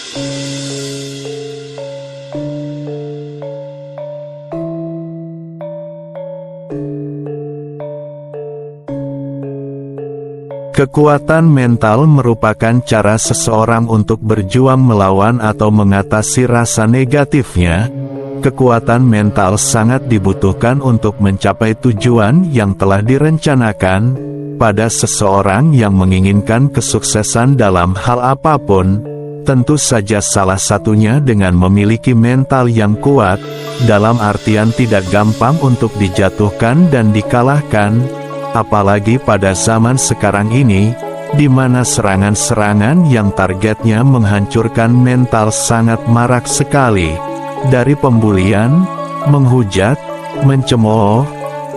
Kekuatan mental merupakan cara seseorang untuk berjuang melawan atau mengatasi rasa negatifnya. Kekuatan mental sangat dibutuhkan untuk mencapai tujuan yang telah direncanakan. Pada seseorang yang menginginkan kesuksesan dalam hal apapun, tentu saja salah satunya dengan memiliki mental yang kuat, dalam artian tidak gampang untuk dijatuhkan dan dikalahkan. Apalagi pada zaman sekarang ini, di mana serangan-serangan yang targetnya menghancurkan mental sangat marak sekali. Dari pembulian, menghujat, mencemooh,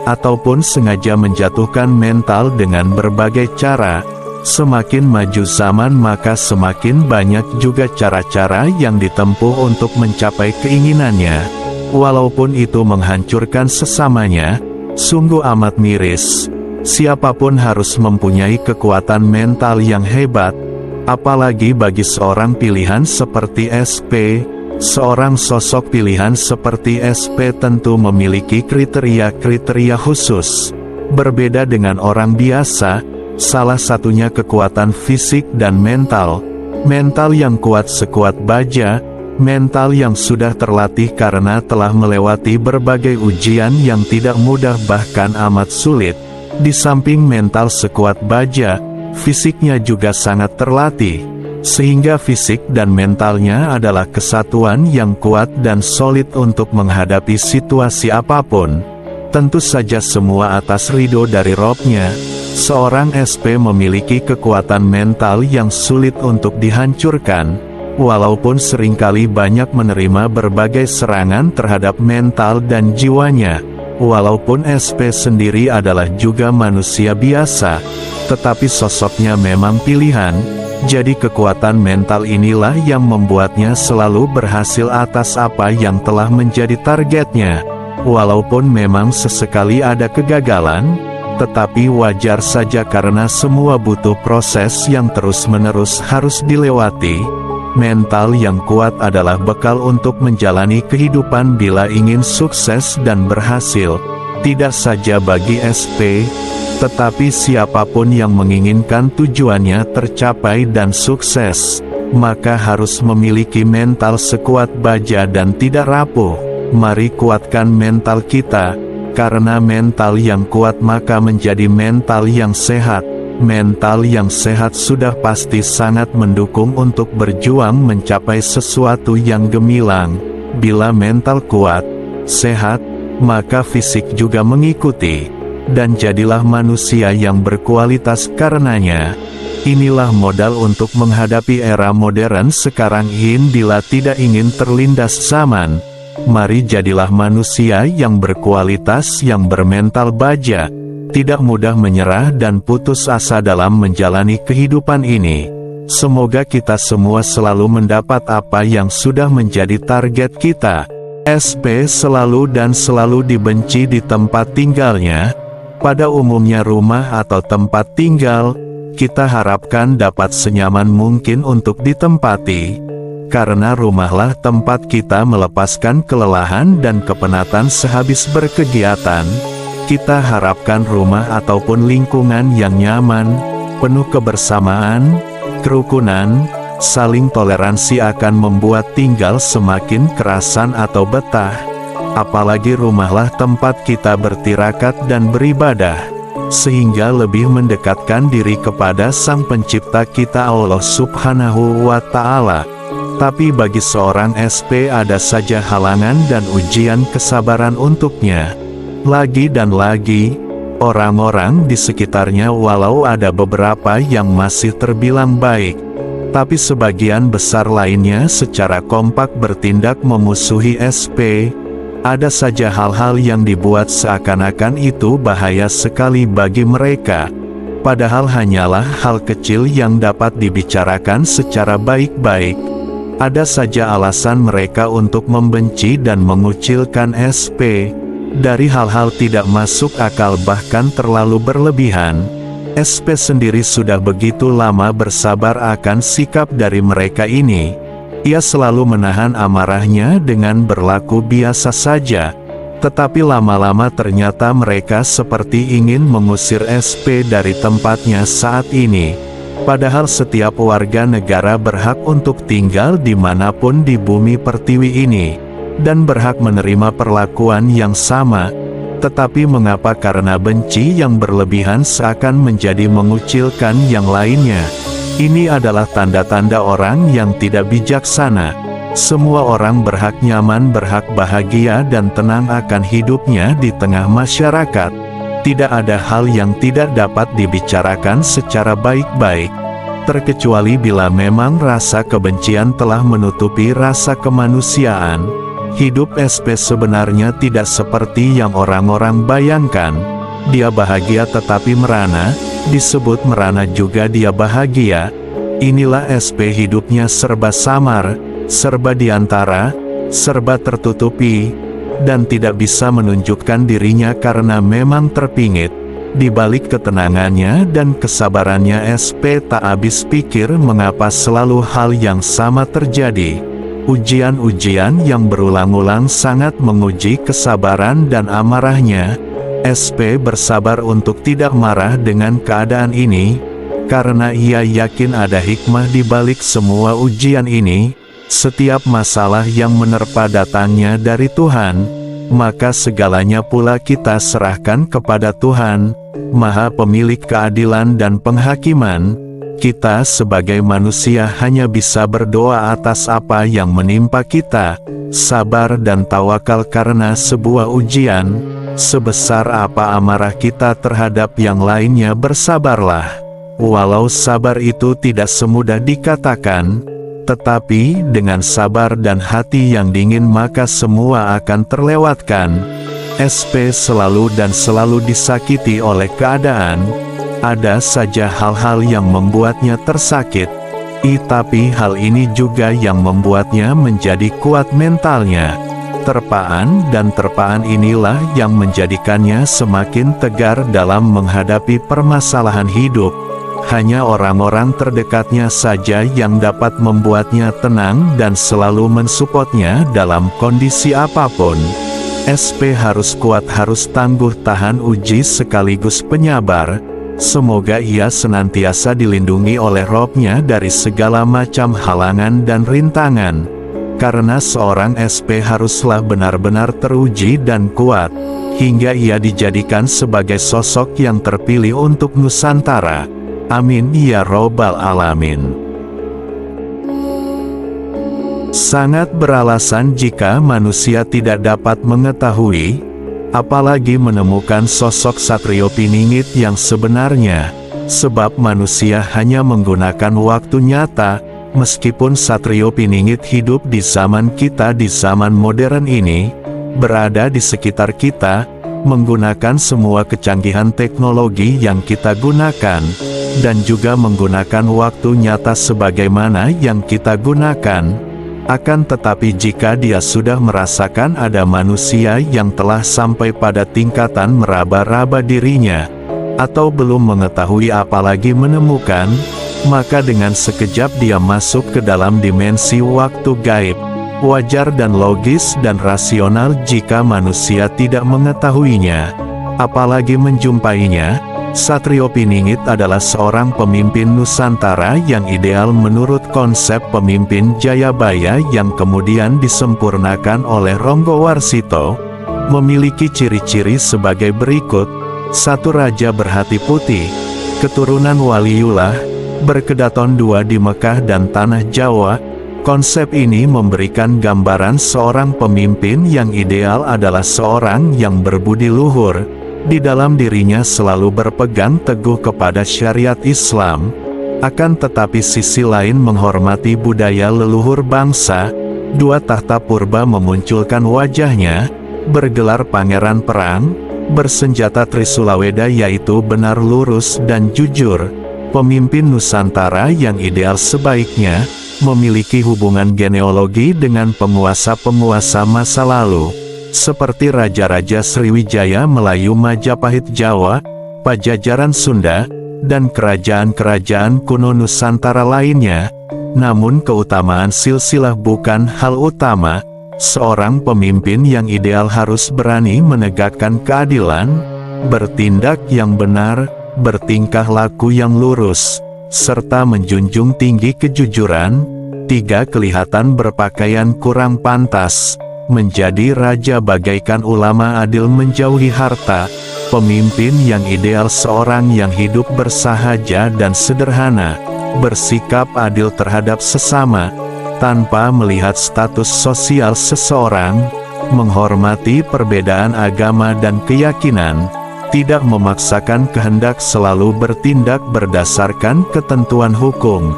ataupun sengaja menjatuhkan mental dengan berbagai cara. Semakin maju zaman maka semakin banyak juga cara-cara yang ditempuh untuk mencapai keinginannya. Walaupun itu menghancurkan sesamanya, sungguh amat miris. Siapapun harus mempunyai kekuatan mental yang hebat, apalagi bagi seorang pilihan seperti SP. Seorang sosok pilihan seperti SP tentu memiliki kriteria-kriteria khusus. Berbeda dengan orang biasa, salah satunya kekuatan fisik dan mental. Mental yang kuat sekuat baja, mental yang sudah terlatih karena telah melewati berbagai ujian yang tidak mudah bahkan amat sulit. Di samping mental sekuat baja, fisiknya juga sangat terlatih, sehingga fisik dan mentalnya adalah kesatuan yang kuat dan solid untuk menghadapi situasi apapun. Tentu saja semua atas ridho dari Robnya. Seorang SP memiliki kekuatan mental yang sulit untuk dihancurkan, walaupun seringkali banyak menerima berbagai serangan terhadap mental dan jiwanya. Walaupun SP sendiri adalah juga manusia biasa, tetapi sosoknya memang pilihan, jadi kekuatan mental inilah yang membuatnya selalu berhasil atas apa yang telah menjadi targetnya. Walaupun memang sesekali ada kegagalan, tetapi wajar saja karena semua butuh proses yang terus-menerus harus dilewati. Mental yang kuat adalah bekal untuk menjalani kehidupan bila ingin sukses dan berhasil. Tidak saja bagi SP, tetapi siapapun yang menginginkan tujuannya tercapai dan sukses, maka harus memiliki mental sekuat baja dan tidak rapuh. Mari kuatkan mental kita, karena mental yang kuat maka menjadi mental yang sehat. Mental yang sehat sudah pasti sangat mendukung untuk berjuang mencapai sesuatu yang gemilang. Bila mental kuat, sehat, maka fisik juga mengikuti. Dan jadilah manusia yang berkualitas karenanya. Inilah modal untuk menghadapi era modern sekarang ini bila tidak ingin terlindas zaman. Mari jadilah manusia yang berkualitas yang bermental baja. Tidak mudah menyerah dan putus asa dalam menjalani kehidupan ini. Semoga kita semua selalu mendapat apa yang sudah menjadi target kita. SP selalu dan selalu dibenci di tempat tinggalnya. Pada umumnya rumah atau tempat tinggal, kita harapkan dapat senyaman mungkin untuk ditempati. Karena rumahlah tempat kita melepaskan kelelahan dan kepenatan sehabis berkegiatan. Kita harapkan rumah ataupun lingkungan yang nyaman, penuh kebersamaan, kerukunan, saling toleransi akan membuat tinggal semakin kerasan atau betah. Apalagi rumahlah tempat kita bertirakat dan beribadah, sehingga lebih mendekatkan diri kepada Sang Pencipta kita Allah Subhanahu wa Ta'ala. Tapi bagi seorang SP ada saja halangan dan ujian kesabaran untuknya. Lagi dan lagi, orang-orang di sekitarnya walau ada beberapa yang masih terbilang baik, tapi sebagian besar lainnya secara kompak bertindak memusuhi SP. Ada saja hal-hal yang dibuat seakan-akan itu bahaya sekali bagi mereka. Padahal hanyalah hal kecil yang dapat dibicarakan secara baik-baik. Ada saja alasan mereka untuk membenci dan mengucilkan SP. Dari hal-hal tidak masuk akal bahkan terlalu berlebihan. SP sendiri sudah begitu lama bersabar akan sikap dari mereka ini. Ia selalu menahan amarahnya dengan berlaku biasa saja. Tetapi lama-lama ternyata mereka seperti ingin mengusir SP dari tempatnya saat ini. Padahal setiap warga negara berhak untuk tinggal dimanapun di bumi pertiwi ini, dan berhak menerima perlakuan yang sama. Tetapi mengapa karena benci yang berlebihan seakan menjadi mengucilkan yang lainnya? Ini adalah tanda-tanda orang yang tidak bijaksana. Semua orang berhak nyaman, berhak bahagia dan tenang akan hidupnya di tengah masyarakat. Tidak ada hal yang tidak dapat dibicarakan secara baik-baik, terkecuali bila memang rasa kebencian telah menutupi rasa kemanusiaan. Hidup SP sebenarnya tidak seperti yang orang-orang bayangkan. Dia bahagia tetapi merana, disebut merana juga dia bahagia. Inilah SP hidupnya serba samar, serba diantara, serba tertutupi, dan tidak bisa menunjukkan dirinya karena memang terpingit. Di balik ketenangannya dan kesabarannya, SP tak habis pikir mengapa selalu hal yang sama terjadi. Ujian-ujian yang berulang-ulang sangat menguji kesabaran dan amarahnya. SP bersabar untuk tidak marah dengan keadaan ini, karena ia yakin ada hikmah di balik semua ujian ini. Setiap masalah yang menerpa datangnya dari Tuhan, maka segalanya pula kita serahkan kepada Tuhan, Maha Pemilik keadilan dan penghakiman. Kita sebagai manusia hanya bisa berdoa atas apa yang menimpa kita, sabar dan tawakal karena sebuah ujian. Sebesar apa amarah kita terhadap yang lainnya, bersabarlah. Walau sabar itu tidak semudah dikatakan, tetapi dengan sabar dan hati yang dingin maka semua akan terlewatkan. SP selalu dan selalu disakiti oleh keadaan. Ada saja hal-hal yang membuatnya tersakit, tapi hal ini juga yang membuatnya menjadi kuat mentalnya. Terpaan dan terpaan inilah yang menjadikannya semakin tegar dalam menghadapi permasalahan hidup. Hanya orang-orang terdekatnya saja yang dapat membuatnya tenang dan selalu mensupportnya dalam kondisi apapun. SP harus kuat, harus tangguh tahan uji sekaligus penyabar. Semoga ia senantiasa dilindungi oleh Rob-Nya dari segala macam halangan dan rintangan. Karena seorang SP haruslah benar-benar teruji dan kuat, hingga ia dijadikan sebagai sosok yang terpilih untuk Nusantara. Amin ya Robbal Alamin. Sangat beralasan jika manusia tidak dapat mengetahui, apalagi menemukan sosok Satrio Piningit yang sebenarnya, sebab manusia hanya menggunakan waktu nyata. Meskipun Satrio Piningit hidup di zaman kita, di zaman modern ini, berada di sekitar kita, menggunakan semua kecanggihan teknologi yang kita gunakan, dan juga menggunakan waktu nyata sebagaimana yang kita gunakan. Akan tetapi jika dia sudah merasakan ada manusia yang telah sampai pada tingkatan meraba-raba dirinya, atau belum mengetahui apalagi menemukan, maka dengan sekejap dia masuk ke dalam dimensi waktu gaib. Wajar dan logis dan rasional jika manusia tidak mengetahuinya, apalagi menjumpainya. Satrio Piningit adalah seorang pemimpin Nusantara yang ideal menurut konsep pemimpin Jayabaya yang kemudian disempurnakan oleh Ronggo Warsito. Memiliki ciri-ciri sebagai berikut: 1. Raja berhati putih, keturunan waliullah, berkedaton 2 di Mekah dan Tanah Jawa. Konsep ini memberikan gambaran seorang pemimpin yang ideal adalah seorang yang berbudi luhur, di dalam dirinya selalu berpegang teguh kepada syariat Islam, akan tetapi sisi lain menghormati budaya leluhur bangsa. 2. Tahta purba memunculkan wajahnya, bergelar pangeran perang, bersenjata Trisulaweda yaitu benar, lurus dan jujur. Pemimpin Nusantara yang ideal sebaiknya memiliki hubungan genealogi dengan penguasa-penguasa masa lalu, seperti Raja-Raja Sriwijaya Melayu, Majapahit Jawa, Pajajaran Sunda, dan kerajaan-kerajaan kuno Nusantara lainnya. Namun keutamaan silsilah bukan hal utama. Seorang pemimpin yang ideal harus berani menegakkan keadilan, bertindak yang benar, bertingkah laku yang lurus, serta menjunjung tinggi kejujuran. 3. Kelihatan berpakaian kurang pantas. Menjadi raja bagaikan ulama adil menjauhi harta. Pemimpin yang ideal seorang yang hidup bersahaja dan sederhana, bersikap adil terhadap sesama, tanpa melihat status sosial seseorang, menghormati perbedaan agama dan keyakinan, tidak memaksakan kehendak, selalu bertindak berdasarkan ketentuan hukum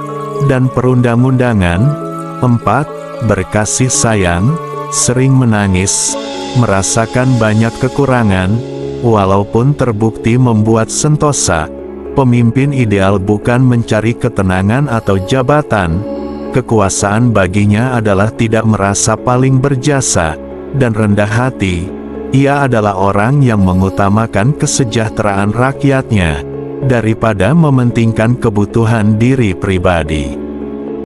dan perundang-undangan. 4. Berkasih sayang, sering menangis, merasakan banyak kekurangan, walaupun terbukti membuat sentosa. Pemimpin ideal bukan mencari ketenangan atau jabatan. Kekuasaan baginya adalah tidak merasa paling berjasa dan rendah hati. Ia adalah orang yang mengutamakan kesejahteraan rakyatnya daripada mementingkan kebutuhan diri pribadi.